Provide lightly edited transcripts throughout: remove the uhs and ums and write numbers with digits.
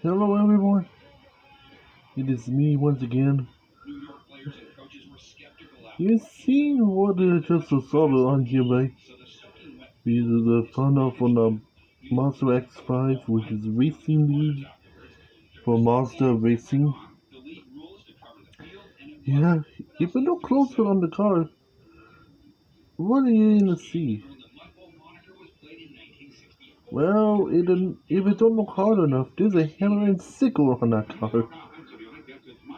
Hello everyone, it is me once again. You seen what I just saw on here, right? This is a fun off on the Monster X5, which is racing league for Monster Racing. Yeah, if you look closer on the car, what are you gonna see? Well, if you don't look hard enough, there's a hammer and sickle on that car.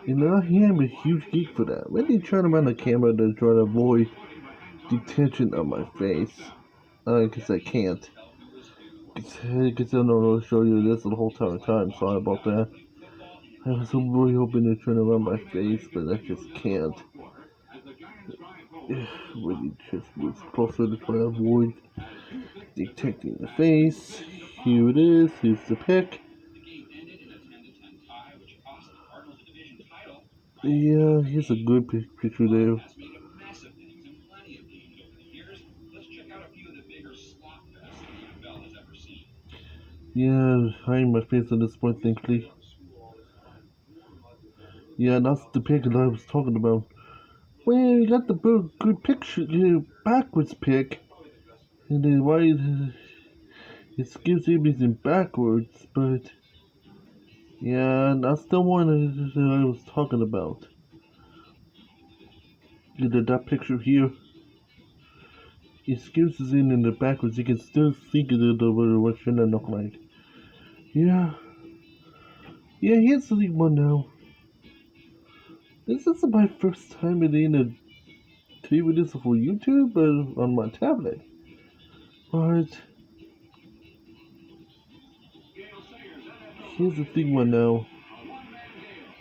And I am a huge geek for that. When they turn around the camera to try to avoid detention of my face. I guess I can't. Guess I don't know to show you this the whole time. Sorry about that. I was really hoping to turn around my face, but I just can't. Really just move closer to try to avoid detecting the face. Here it is. Here's the pic. Yeah, here's a good picture there. Yeah, hiding my face at this point, thankfully. Yeah, that's the pic that I was talking about. Well, you got the good picture, backwards pic, and then why it skips everything backwards, but yeah, that's the one that I was talking about. That picture here, it skips it in the backwards. You can still see what should it look like. Yeah, yeah, here's the one now. This is my first time in a TV this for YouTube, but on my tablet. But here's the thing one now.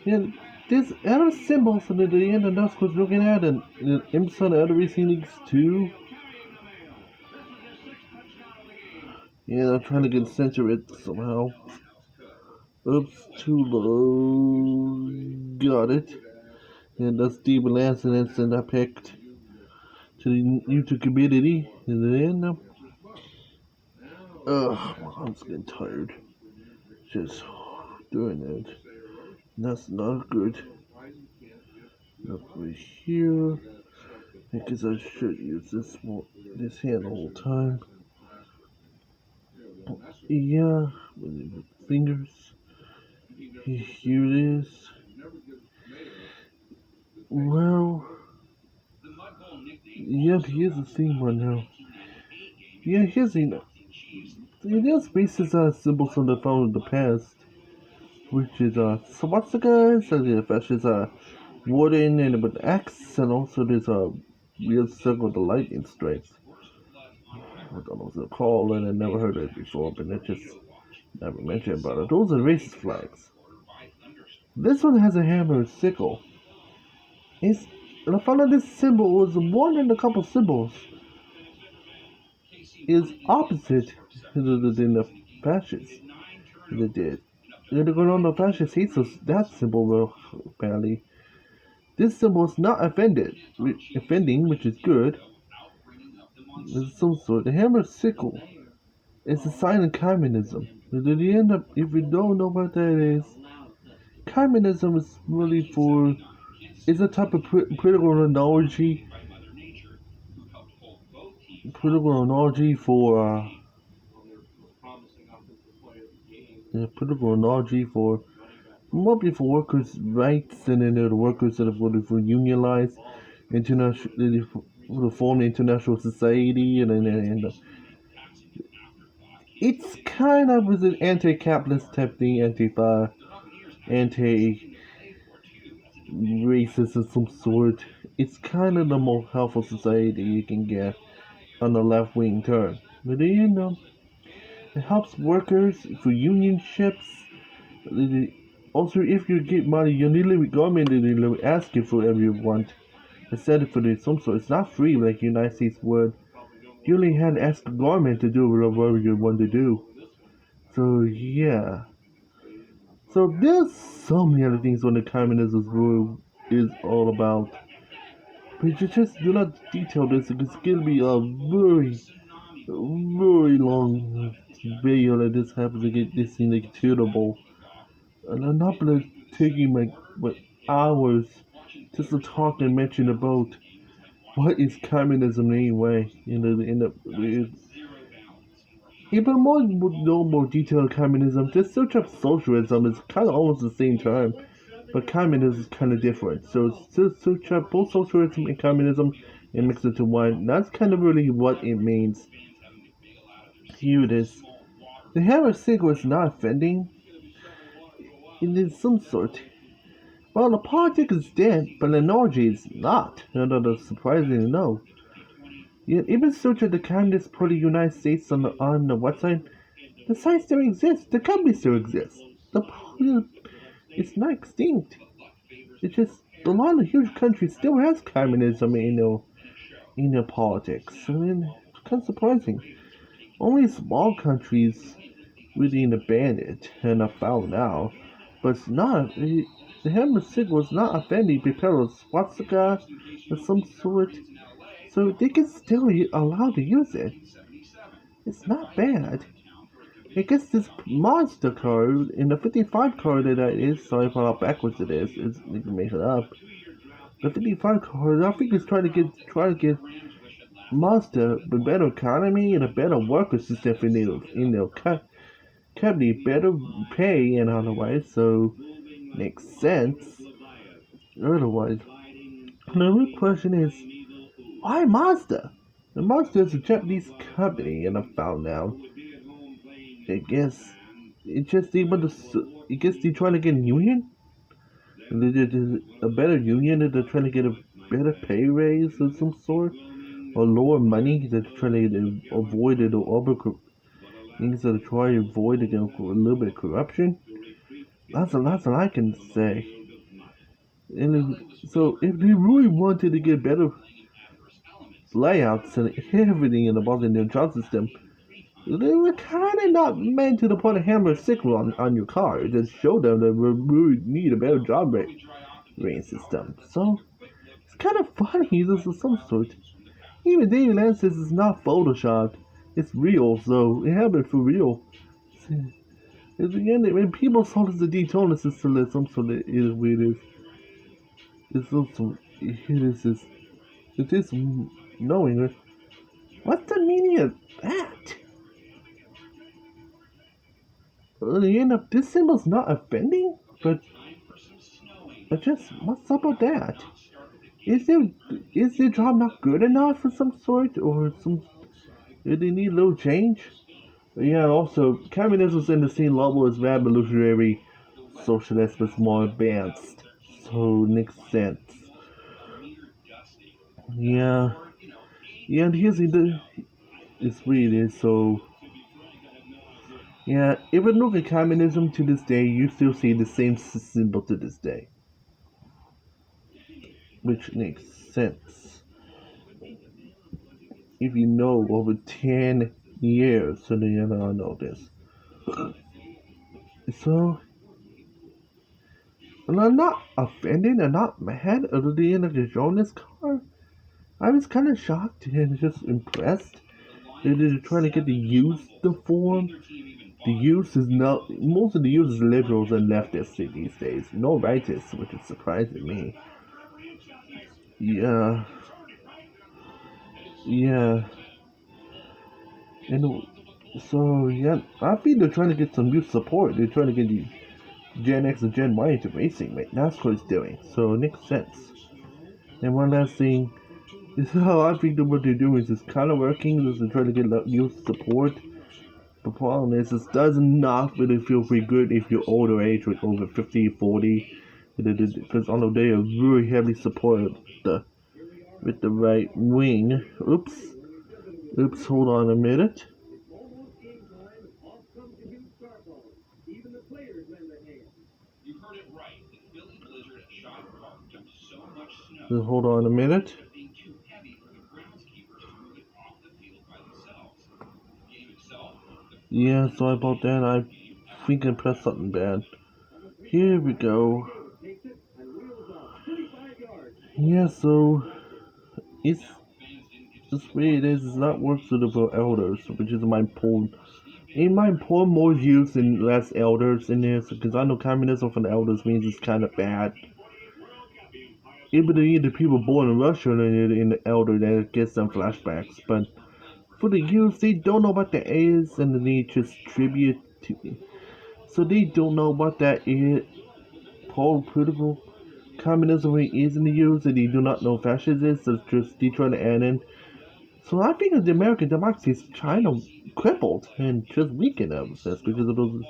And there's other symbols in the end, and that's what we're looking at, and Emerson other racing leagues too. Yeah, I'm trying to get censor it somehow. Oops, too low. Got it. And that's the last incident I picked to the YouTube community. And then, my arm's getting tired. Just doing it. That's not good. Over here, because I should use this hand the whole time. Yeah, with the fingers. Here it is. Well, yeah, here's the thing right now. Yeah, here's the. There's bases symbols from the phone in the past, which is swastika, so the fish is wooden and with X, and also there's a weird circle with the lightning strikes. I don't know what they're called, and I never heard of it before, but it just never mentioned about it. Those are racist flags. This one has a hammer and sickle. It's, and I found out this symbol was one in a couple symbols. Is opposite than the fascists they did. And they're going on the fascist hates us, that symbol, well, apparently. This symbol is not offending, which is good. It's some sort. The hammer sickle is a sign of communism. But at the end of, if you don't know what that is, communism is really for, it's a type of political analogy for, political analogy for, mostly for workers' rights, and then the workers that are for unionized, international, to form the international society, and it's kind of was an anti-capitalist type thing, anti-racist of some sort. It's kind of the most helpful society you can get on the left-wing turn. But it helps workers for unionships. Also, if you get money, you need to government to ask you for whatever you want. Instead of for some sort, it's not free like the United States would. You only had to ask the government to do whatever you want to do. So yeah. So there's so many other things on the communism rule is all about. But you just do not detail this. It's gonna be a very long video that this happens to get this thing like tunable. And I'm not gonna taking my hours just to talk and mention about what is communism anyway. Even more no more detailed communism. Just search up socialism. It's kind of almost the same term, but communism is kind of different. So just search up both socialism and communism and mix it to one. That's kind of really what it means. Here it is. The hammer sick was not offending in some sort. Well, the politics is dead, but the analogy is not. Surprisingly, no. Yet, even search at the Communist Party of the United States on the website, the site still exists. The company still exists. The party is not extinct. It's just a lot of huge countries still has communism in their politics. I mean, it's kind of surprising. Only small countries really abandoned it and are found now. But it's not. The Hammer Sig was not offending because of swastika of some sort. So they can still allowed to use it. It's not bad. I guess this monster card in the 55 card that is, sorry for how backwards it is you can make it up. The 55 card, I think is trying to get monster a better economy and a better worker system in their company, better pay and otherwise, so makes sense. Otherwise, the real question is, why Mazda? The Mazda is a Japanese company, and I found out. I guess it's just able to. I guess they're trying to get a union. And a better union, and they're trying to get a better pay raise of some sort, or lower money. They're trying to avoid it or over things that are trying to avoid against a little bit of corruption. That's what I can say. So if they really wanted to get better layouts and everything involved in their job system, they were kind of not meant to put a hammer sickle on your car. Just show them that we really need a better job rating system. So it's kind of funny. This is some sort. Even David Land says it's not photoshopped. It's real, so it happened for real. It's again when people saw this the Daytona system that some sort of it is weird. It's also it is knowing it. What's the meaning of that? The end of this symbol's not offending, but just what's up with that? Is their is their job not good enough for some sort, or some? Do they need a little change? Yeah. Also, communism's in the same level as revolutionary socialist, but more advanced, so it makes sense. Yeah. Yeah. And here's the it's weird. So yeah, even look at communism to this day, you still see the same symbol to this day, which makes sense if you know over 10 years, so then you know this. So, and I'm not offended, I'm not mad at the end of the Jonas car. I was kind of shocked and just impressed that they're trying to get the youth to form. The youth is not, most of the youth is liberals and leftists these days, no rightists, which is surprising me. Yeah, yeah, and so yeah, I think they're trying to get some youth support. They're trying to get the Gen X and Gen Y into racing, right? That's what it's doing. So it makes sense. And one last thing is how I think that what they're doing is just kind of working. Is they're trying to get youth support. The problem is it does not really feel pretty good if you're older age, with over 50, 40. Because although they are really heavily supported with the right wing. Oops, hold on a minute. Hold on a minute. Yeah, sorry about that. I think I pressed something bad. Here we go. Yeah, so it's just way it is. It's not work suitable for elders, which is my point. It might pour more youth and less elders in this, because I know communism for the elders means it's kind of bad. Even the people born in Russia and in the elder that gets some flashbacks, but for the youth, they don't know what that is, and they just tribute to me. So they don't know what that is. Political communism is in the youth, and they do not know fascism is. So just they trying to add in. So I think the American democracy is kind of crippled and just weakened ever since because of the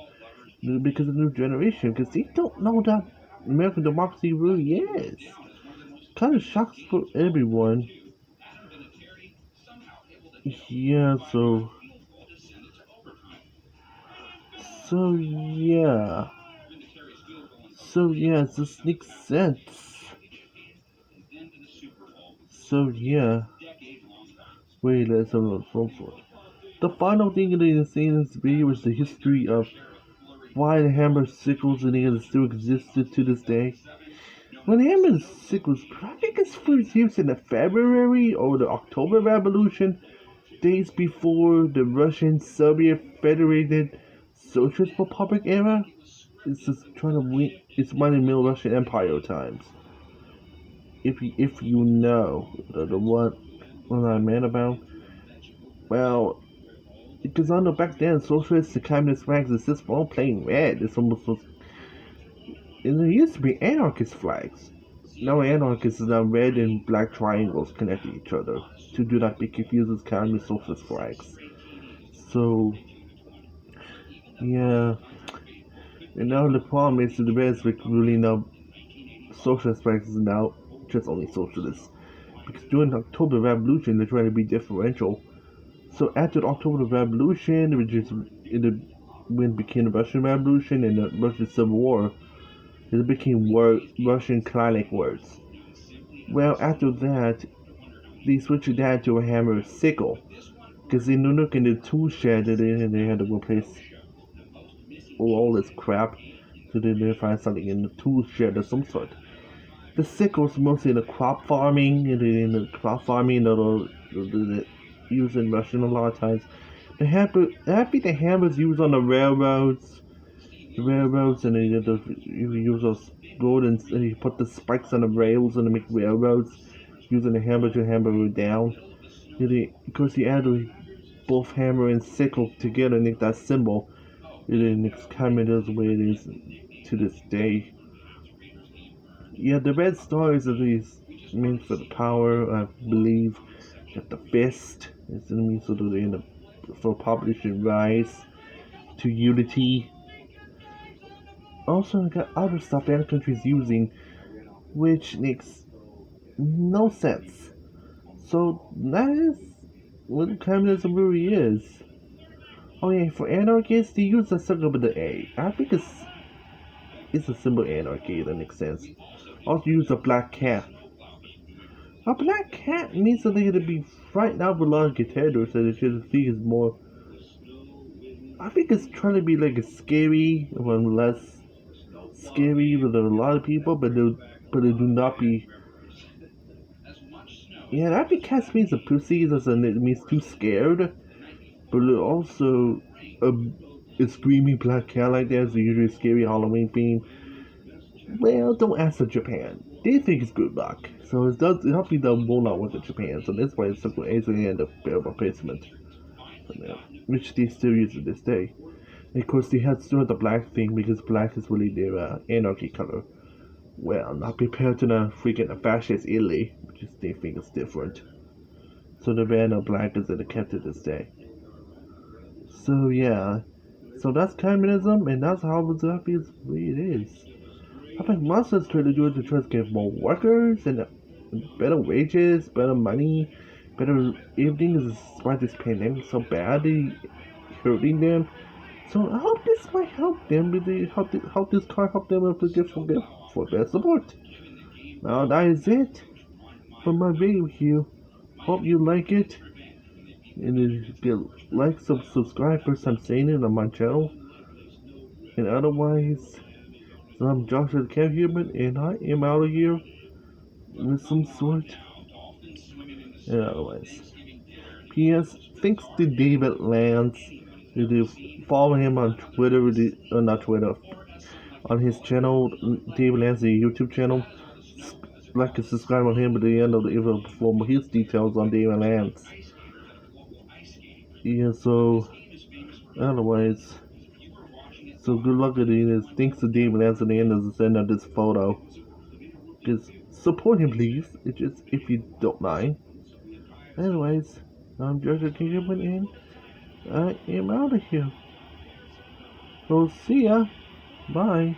new generation, because they don't know that American democracy really is. Kind of shocks for everyone. Yeah, yeah. So yeah, this makes sense. So yeah, wait, let's have a some sort. The final thing in the scene in this video is the history of why the hammer sickles and nails still existed to this day. When hammer sickles, I think it's first used in the February or the October Revolution, days before the Russian Soviet Federated Socialist Republic era. It's just trying to win. It's running Middle Russian Empire times. If you know the what I meant about, well, because I know back then socialist and communist flags is just all plain red. It's almost and there used to be anarchist flags. Now anarchists is now red and black triangles connecting each other to do not be confused with communist socialist flags. So yeah, and now the problem is that the reds really now socialist flags is now just only socialists. Because during the October Revolution they're trying to be differential. So after the October Revolution, which is when it became the Russian Revolution and the Russian Civil War, it became Russian Kalanic words. Well, after that, they switched that to a hammer sickle because they knew look in the tool shed that they had to replace all this crap. So then they find something in the tool shed of some sort. The sickle's mostly in the crop farming, and in the crop farming that used in Russian a lot of times. I think the hammers used on the railroads, and you use those golden, and you put the spikes on the rails and to make railroads, using the hammer to hammer it down. Because you add both hammer and sickle together and make that symbol, it's kind of the way it is to this day. Yeah, the red star is at least means for the power, I believe. That the fist is the means for for population rise to unity. Also, I got other stuff that other countries using, which makes no sense. So that is what communism really is. Oh yeah, for anarchists, they use the symbol with the A. I think it's a symbol anarchy that makes sense. Also use a black cat. A black cat means something to be frightened out with a lot of guitars, so they should see is more. I think it's trying to be like a scary one less scary with a lot of people, but it do not be. Yeah, I think cat means a pussy, doesn't it means too scared, but it also a, a screaming black cat like that is usually a scary Halloween theme. Well, don't ask for Japan. They think it's good luck, so it hopefully they'll roll out with the Japan. So that's why it's so easily end up bear replacement, which they still use to this day. And of course, they had still had the black thing because black is really their anarchy color. Well, not compared to the freaking fascist Italy, which is, they think is different. So the red and black is in kept to this day. So yeah, so that's communism, and that's how exactly it is. I think Russia's trying to do it to try to get more workers and better wages, better money, better everything. Is why this pandemic so badly hurting them. So I hope this might help them. Help this car help them to get for their support. Now that is it for my video here. Hope you like it. And if you like, subscribe first time saying it on my channel. And otherwise, so I'm Joshua the Cat Human, and I am out of here with some sort. And otherwise, P.S. Thanks to David Lance You do follow him on Twitter, not Twitter, on his channel, Dave Lancey YouTube channel. Like and subscribe on him at the end of the video for his details on Dave Lance. Yeah, so, otherwise, so good luck at it. Thanks to Dave Lance at the end of the end of this photo. Just support him, please. It's just, if you don't mind. Anyways, I'm Judge Kingman and I am out of here. So see ya. Bye.